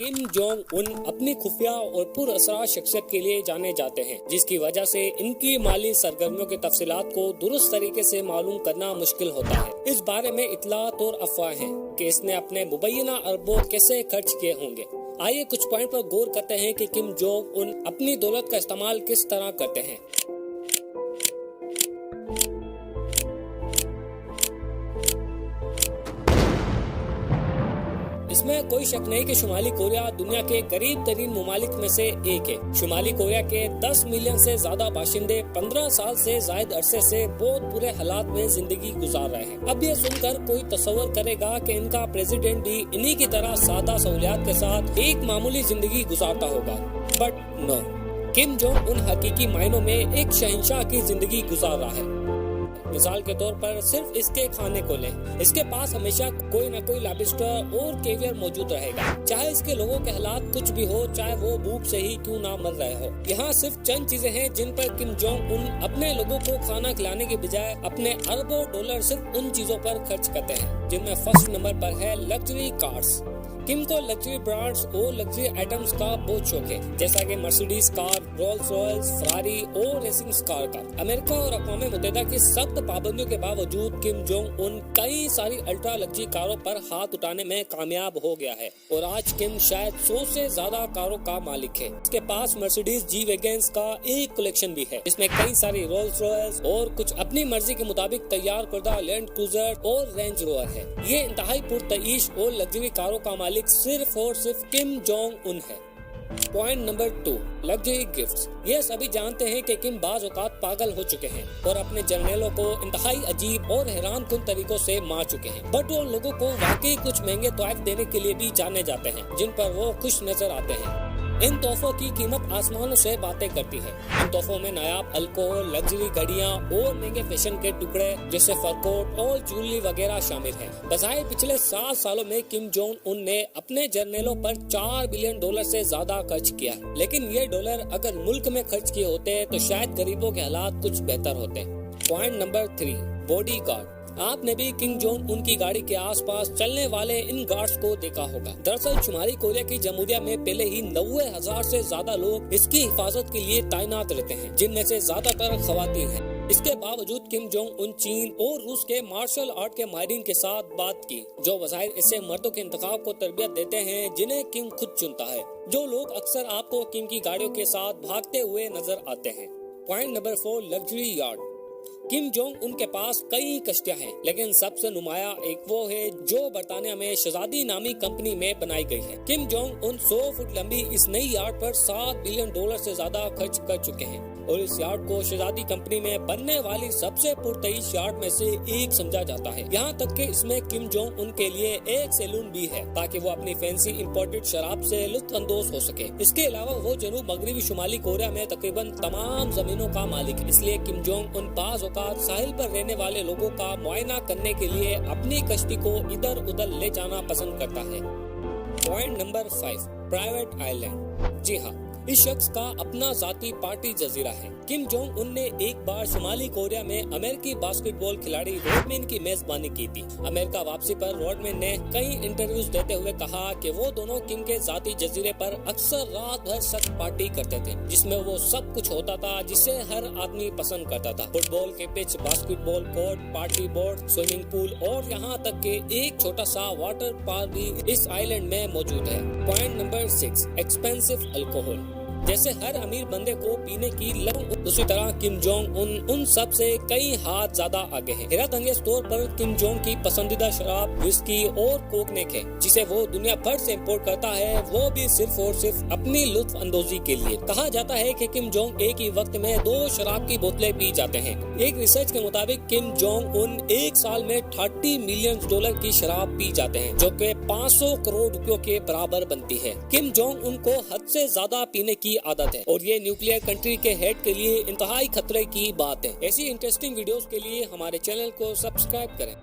Kim Jong Un अपनी खुफिया और पुरअसरार शख्सियत के लिए जाने जाते हैं, जिसकी वजह से इनकी माली सरगर्मियों की तफसीलात को दुरुस्त तरीके से मालूम करना मुश्किल होता है। इस बारे में इतलात और अफवाह हैं कि इसने अपने मुबैना अरबों कैसे खर्च किए होंगे। आइए कुछ पॉइंट पर गौर करते हैं कि किम जोंग उन अपनी दौलत का इस्तेमाल किस तरह करते हैं। इसमें कोई शक नहीं कि शुमाली कोरिया दुनिया के करीब तरीन मुमालिक में से एक है। शुमाली कोरिया के 10 मिलियन से ज्यादा बाशिंदे 15 साल से जायद अरसे से बहुत बुरे हालात में जिंदगी गुजार रहे हैं। अब ये सुनकर कोई तसव्वुर करेगा कि इनका प्रेसिडेंट भी इन्हीं की तरह सादा सहूलियात के साथ एक मामूली जिंदगी गुजारता होगा, but no, Kim Jong Un हकीकी मायनों में एक शहंशाह की जिंदगी गुजार रहा है। मिसाल के तौर पर सिर्फ इसके खाने को लें, इसके पास हमेशा कोई न कोई लॉबस्टर और केवियर मौजूद रहेगा, चाहे इसके लोगों के हालात कुछ भी हो, चाहे वो भूख से ही क्यों ना मर रहे हो। यहाँ सिर्फ चंद चीजें हैं जिन पर किम जोंग उन अपने लोगों को खाना खिलाने के बजाय अपने अरबों डॉलर सिर्फ उन चीजों पर खर्च करते हैं, जिनमें फर्स्ट नंबर पर है लग्जरी कार्स। किम को लग्जरी ब्रांड्स और लग्जरी आइटम्स का बहुत शौक है, जैसा कि Mercedes car, Rolls Royce, Ferrari और रेसिंग कार का। अमेरिका और अक़वाम मुत्तहिदा की सख्त पाबंदियों के बावजूद किम जोंग उन कई सारी अल्ट्रा लग्जरी कारों पर हाथ उठाने में कामयाब हो गया है और आज किम शायद 100 से ज्यादा कारों का मालिक है। इसके पास मर्सिडीज जी वैगन्स का एक कलेक्शन भी है, इसमें कई सारी रोल्स रॉयल्स और कुछ अपनी मर्जी के मुताबिक तैयार करदा लैंड क्रूजर और रेंज रोवर है। ये इंतहाई पुरतईश और लग्जरी कारों का सिर्फ और सिर्फ किम जोंग उन है। Point number 2, luxury gifts. ये सभी जानते हैं कि किम बाज औकात पागल हो चुके हैं और अपने जर्नलों को इंतहाई अजीब और हैरान कुन तरीकों से मार चुके हैं, बट वो लोगों को वाकई कुछ महंगे तोहफे देने के लिए भी जाने जाते हैं, जिन पर वो खुश नजर आते हैं। इन तोहफों की कीमत आसमानों से बातें करती है। इन तोहफों में नायाब अल्कोहल, लग्जरी घड़ियां और महंगे फैशन के टुकड़े जैसे फर कोट और ज्वेलरी वगैरह शामिल हैं। बजाय पिछले 7 सालों में किम जोंग उन ने अपने जर्नलों पर $4 बिलियन से ज्यादा खर्च किया है, लेकिन ये डॉलर अगर मुल्क में खर्च किए होते तो शायद गरीबों के हालात कुछ बेहतर होते। Point number 3, body guard. आपने भी किम जोंग उनकी गाड़ी के आसपास चलने वाले इन गार्ड्स को देखा होगा। दरअसल शुमाली कोरिया की जमहूरिया में पहले ही 90,000 से ज्यादा लोग इसकी हिफाजत के लिए तैनात रहते हैं, जिनमें से ज्यादातर खवातीन हैं। इसके बावजूद किम जोंग उन चीन और रूस के मार्शल आर्ट के माहिरीन के साथ बात की, जो वज़ाहिर ऐसे मर्दों के इंतखाब को तरबियत देते हैं जिन्हें किम खुद चुनता है, जो लोग अक्सर आपको किम की गाड़ियों के साथ भागते हुए नजर आते हैं। Point number 4, luxury yard. Kim Jong उनके पास कई कश्तियां हैं, लेकिन सबसे नुमाया एक वो है जो बरतानिया में शहजादी नामी कंपनी में बनाई गई है। किम जोंग उन 100 फुट लंबी इस नई यार्ड पर $7 बिलियन से ज्यादा खर्च कर चुके हैं और इस यार्ड को शहजादी कंपनी में बनने वाली सबसे पुरतईश यार्ड में से एक समझा जाता है। यहाँ तक कि इसमें किम जोंग उनके लिए एक सैलून भी है, ताकि वो अपनी फैंसी इंपोर्टेड शराब से लुत्फ अंदोज हो सके। इसके अलावा वो जनूब मगरबी शुमाली कोरिया में तकरीबन तमाम जमीनों का मालिक है, इसलिए किम जोंग उन बाज़ औक़ात साहिल पर रहने वाले लोगों का मुआयना करने के लिए अपनी कश्ती को इधर उधर ले जाना पसंद करता है। Point number 5, private island. जी हाँ, इस शख्स का अपना जाती पार्टी जजीरा है। किम जोंग उन ने एक बार शुमाली कोरिया में अमेरिकी बास्केटबॉल खिलाड़ी रॉडमैन की मेजबानी की थी। अमेरिका वापसी पर रॉडमैन ने कई इंटरव्यूज देते हुए कहा कि वो दोनों किम के जाती जजीरे पर अक्सर रात भर सख्त पार्टी करते थे, जिसमें वो सब कुछ होता था जिसे हर आदमी पसंद करता था। फुटबॉल के pitch, basketball court, party board, swimming pool और यहाँ तक के एक छोटा सा वाटर पार्क भी इस आइलैंड में मौजूद है। Point number 6, expensive alcohol. जैसे हर अमीर बंदे को पीने की लत, उसी तरह किम जोंग उन सब से कई हाथ ज्यादा आगे हैं। हैरत अंगेज तौर पर किम जोंग की पसंदीदा शराब विस्की और कोकनेक है, जिसे वो दुनिया भर से इम्पोर्ट करता है, वो भी सिर्फ और सिर्फ अपनी लुत्फ अंदोजी के लिए। कहा जाता है कि किम जोंग एक ही वक्त में 2 शराब की बोतलें पी जाते हैं। एक रिसर्च के मुताबिक किम जोंग उन एक साल में $30 मिलियन की शराब पी जाते हैं, जो कि 500 करोड़ रुपयों के बराबर बनती है। किम जोंग उनको हद से ज्यादा पीने की आदत है और ये न्यूक्लियर कंट्री के हेड के लिए इंतहाई खतरे की बात है। ऐसी इंटरेस्टिंग वीडियोस के लिए हमारे चैनल को सब्सक्राइब करें।